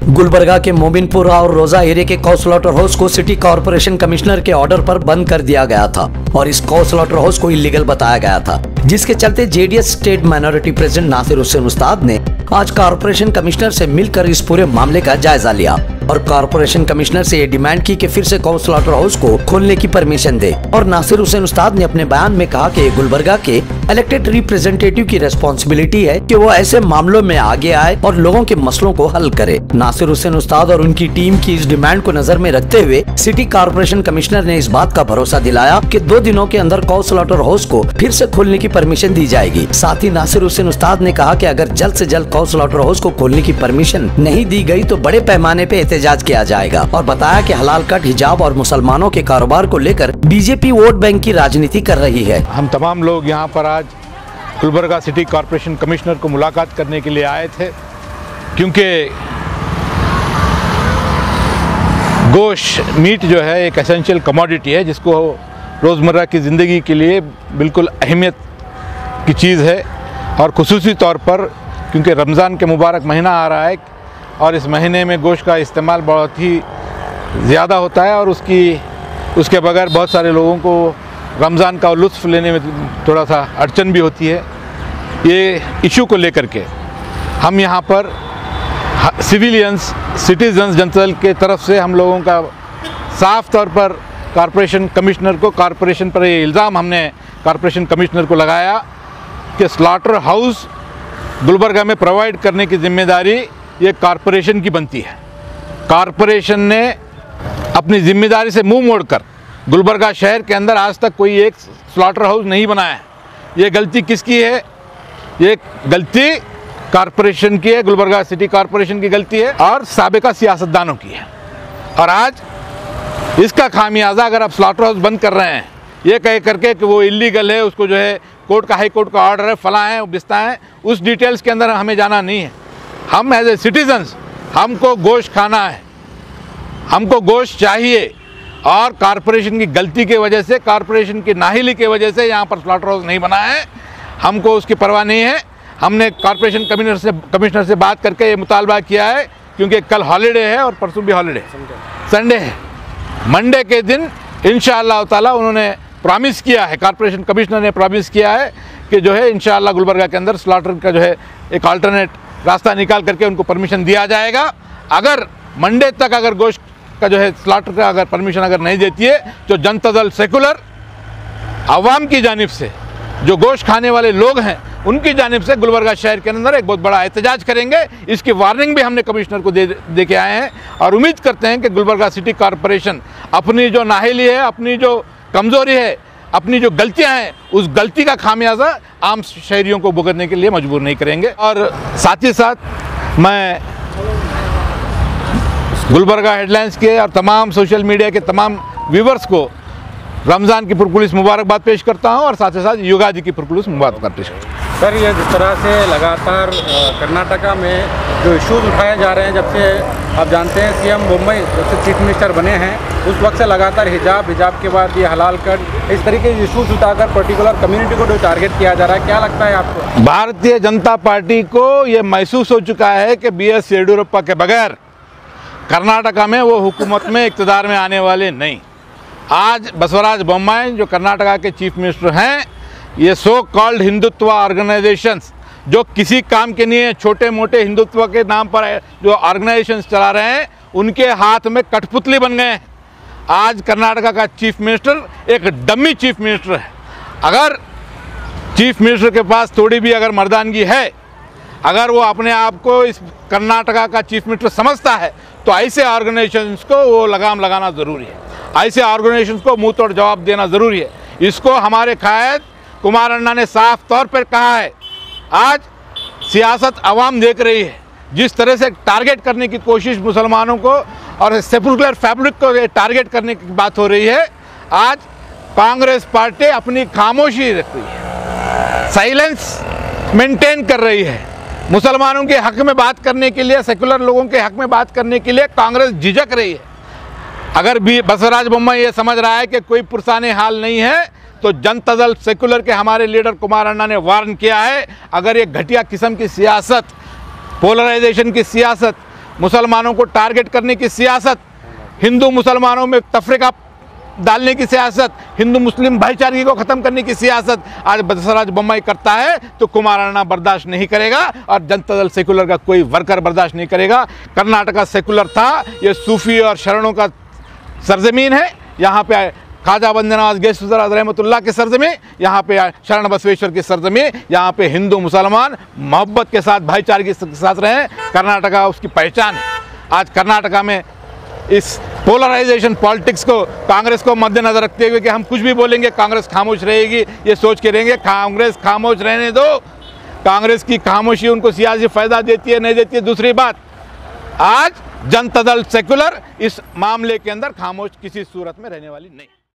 गुलबर्गा के मोमिनपुर और रोजा एरिया के कौ स्लॉटर हाउस को सिटी कॉर्पोरेशन कमिश्नर के ऑर्डर पर बंद कर दिया गया था और इस कौ स्लॉटर हाउस को इलीगल बताया गया था, जिसके चलते JDS state minority president Nasir Hussain Ustad ने आज कॉर्पोरेशन कमिश्नर से मिलकर इस पूरे मामले का जायजा लिया और कॉर्पोरेशन कमिश्नर से ये डिमांड की कि फिर से कौ स्लॉटर हाउस को खोलने की परमिशन दे। और नासिर हुसैन उस्ताद ने अपने बयान में कहा कि गुलबर्गा के इलेक्टेड रिप्रेजेंटेटिव की रेस्पॉन्सिबिलिटी है कि वो ऐसे मामलों में आगे आए और लोगों के मसलों को हल करे। नासिर हुसैन उस्ताद और उनकी टीम की इस डिमांड को नजर में रखते हुए सिटी कॉर्पोरेशन कमिश्नर ने इस बात का भरोसा दिलाया कि 2 दिनों के अंदर कौ स्लॉटर हाउस को फिर से खोलने की परमिशन दी जाएगी। साथ ही नासिर हुसैन उस्ताद ने कहा कि अगर जल्द से जल्द कौ स्लॉटर हाउस को खोलने की परमिशन नहीं दी गई तो बड़े पैमाने पे एहतजाज किया जाएगा और बताया कि हलाल कट, हिजाब और मुसलमानों के कारोबार को लेकर बीजेपी वोट बैंक की राजनीति कर रही है। हम तमाम लोग यहाँ पर आज गुलबर्गा सिटी कॉर्पोरेशन कमिश्नर को मुलाकात करने के लिए आए थे, क्योंकि गोश्त मीट जो है एक एसेंशियल कमोडिटी है जिसको रोज़मर्रा की ज़िंदगी के लिए बिल्कुल अहमियत की चीज़ है। और खुसूसी तौर पर क्योंकि रमज़ान के मुबारक महीना आ रहा है और इस महीने में गोश्त का इस्तेमाल बहुत ही ज़्यादा होता है और उसके बगैर बहुत सारे लोगों को रमज़ान का लुत्फ़ लेने में थोड़ा सा अड़चन भी होती है। ये इशू को लेकर के हम यहाँ पर सिविलियंस, सिटीजन्स, जनता दल के तरफ से हम लोगों का साफ तौर पर कॉर्पोरेशन कमिश्नर को, कॉर्पोरेशन पर ये इल्ज़ाम हमने कॉर्पोरेशन कमिश्नर को लगाया कि स्लॉटर हाउस गुलबर्गा में प्रोवाइड करने की जिम्मेदारी ये कॉर्पोरेशन की बनती है। कॉर्पोरेशन ने अपनी जिम्मेदारी से मुंह मोड़कर गुलबर्गा शहर के अंदर आज तक कोई एक स्लॉटर हाउस नहीं बनाया है। ये गलती किसकी है? ये गलती कॉर्पोरेशन की है, गुलबर्गा सिटी कॉर्पोरेशन की गलती है और साबिका सियासतदानों की है। और आज इसका खामियाजा अगर आप स्लॉटर हाउस बंद कर रहे हैं ये कह करके कि वो इलीगल है, उसको जो है कोर्ट का, हाई कोर्ट का ऑर्डर है, फला है, बिस्ता है, उस डिटेल्स के अंदर हमें जाना नहीं है। हम एज ए सिटीजन्स हमको गोश्त खाना है, हमको गोश्त चाहिए और कॉर्पोरेशन की गलती की वजह से, कॉर्पोरेशन की नाहिली की वजह से यहाँ पर स्लॉटर हाउस नहीं बना है। हमको उसकी परवाह नहीं है। हमने कॉर्पोरेशन कमिश्नर से बात करके ये मुतालबा किया है, क्योंकि कल हॉलीडे है और परसों भी हॉलीडे, संडे है। मंडे के दिन इंशाअल्लाह ताला उन्होंने प्रॉमिस किया है, कॉर्पोरेशन कमिश्नर ने प्रॉमिस किया है कि जो है इंशाअल्लाह गुलबर्गा के अंदर स्लॉटर का जो है एक अल्टरनेट रास्ता निकाल करके उनको परमिशन दिया जाएगा। अगर मंडे तक अगर गोश्त का जो है स्लॉटर का अगर परमिशन अगर नहीं देती है तो जनता दल सेकुलर आवाम की जानिब से, जो गोश्त खाने वाले लोग हैं उनकी जानिब से गुलबर्गा शहर के अंदर एक बहुत बड़ा एहतजाज करेंगे। इसकी वार्निंग भी हमने कमिश्नर को दे के आए हैं और उम्मीद करते हैं कि गुलबर्गा सिटी कॉर्पोरेशन अपनी जो नाहिली है, अपनी जो कमज़ोरी है, अपनी जो गलतियां हैं, उस गलती का खामियाजा आम शहरियों को भुगतने के लिए मजबूर नहीं करेंगे। और साथ ही साथ मैं गुलबर्गा हेडलाइंस के और तमाम सोशल मीडिया के तमाम व्यूवर्स को रमज़ान की पुरखुलूस मुबारकबाद पेश करता हूं और साथ ही साथ युगादि की पुरखुलूस मुबारकबाद पेश करता हूं। सर, ये जिस तरह से लगातार कर्नाटका में जो इश्यूज उठाए जा रहे हैं, जब से आप जानते हैं सीएम मुंबई जब से चीफ मिनिस्टर बने हैं उस वक्त से लगातार हिजाब के बाद ये हलाल कट, इस तरीके के इश्यूज उठाकर पर्टिकुलर कम्युनिटी को जो टारगेट किया जा रहा है, क्या लगता है आपको? भारतीय जनता पार्टी को ये महसूस हो चुका है कि BS येडियुरप्पा के बगैर कर्नाटका में वो हुकूमत में इक़्तिदार में आने वाले नहीं। आज बसवराज बोम्माई जो कर्नाटका के चीफ मिनिस्टर हैं, ये सो कॉल्ड हिंदुत्व ऑर्गेनाइजेशंस जो किसी काम के नहीं है, छोटे मोटे हिंदुत्व के नाम पर जो ऑर्गेनाइजेशंस चला रहे हैं, उनके हाथ में कठपुतली बन गए हैं। आज कर्नाटका का चीफ मिनिस्टर एक डमी चीफ मिनिस्टर है। अगर चीफ मिनिस्टर के पास थोड़ी भी अगर मर्दानगी है, अगर वो अपने आप को इस कर्नाटका का चीफ मिनिस्टर समझता है, तो ऐसे ऑर्गेनाइजेशंस को वो लगाम लगाना ज़रूरी है, ऐसे ऑर्गेनाइजेशंस को मुंह तोड़ जवाब देना ज़रूरी है। इसको हमारे कायद कुमार अन्ना ने साफ तौर पर कहा है। आज सियासत आवाम देख रही है, जिस तरह से टारगेट करने की कोशिश मुसलमानों को और सेकुलर फैब्रिक को टारगेट करने की बात हो रही है। आज कांग्रेस पार्टी अपनी खामोशी रख रही है, साइलेंस मेंटेन कर रही है। मुसलमानों के हक में बात करने के लिए, सेकुलर लोगों के हक में बात करने के लिए कांग्रेस झिझक रही है। अगर भी बसवराज बोम्माई ये समझ रहा है कि कोई पुरसाने हाल नहीं है, तो जनता दल सेकुलर के हमारे लीडर कुमार अन्ना ने वार्न किया है। अगर ये घटिया किस्म की सियासत, पोलराइजेशन की सियासत मुसलमानों को टारगेट करने की सियासत, हिंदू मुसलमानों में तफरीका डालने की सियासत, हिंदू मुस्लिम भाईचारे को ख़त्म करने की सियासत आज बसवराज बोम्मई करता है तो कुमारण्णा बर्दाश्त नहीं करेगा और जनता दल सेकुलर का कोई वर्कर बर्दाश्त नहीं करेगा। कर्नाटका सेकुलर था, ये सूफी और शरणों का सरजमीन है। यहाँ पे ख्वाजा बंदनवाज गेसुदराज रहमतुल्लाह की सरजमी, यहाँ पे शरण बसवेश्वर की सरजमी, यहाँ पे हिंदू मुसलमान मोहब्बत के साथ भाईचारे के साथ रहें। कर्नाटका उसकी पहचान है। आज कर्नाटका में इस पोलराइजेशन पॉलिटिक्स को, कांग्रेस को मद्देनजर रखते हुए कि हम कुछ भी बोलेंगे कांग्रेस खामोश रहेगी, ये सोच के रहेंगे। कांग्रेस खामोश रहने दो। कांग्रेस की खामोशी उनको सियासी फायदा देती है नहीं देती है दूसरी बात। आज जनता दल सेकुलर इस मामले के अंदर खामोश किसी सूरत में रहने वाली नहीं।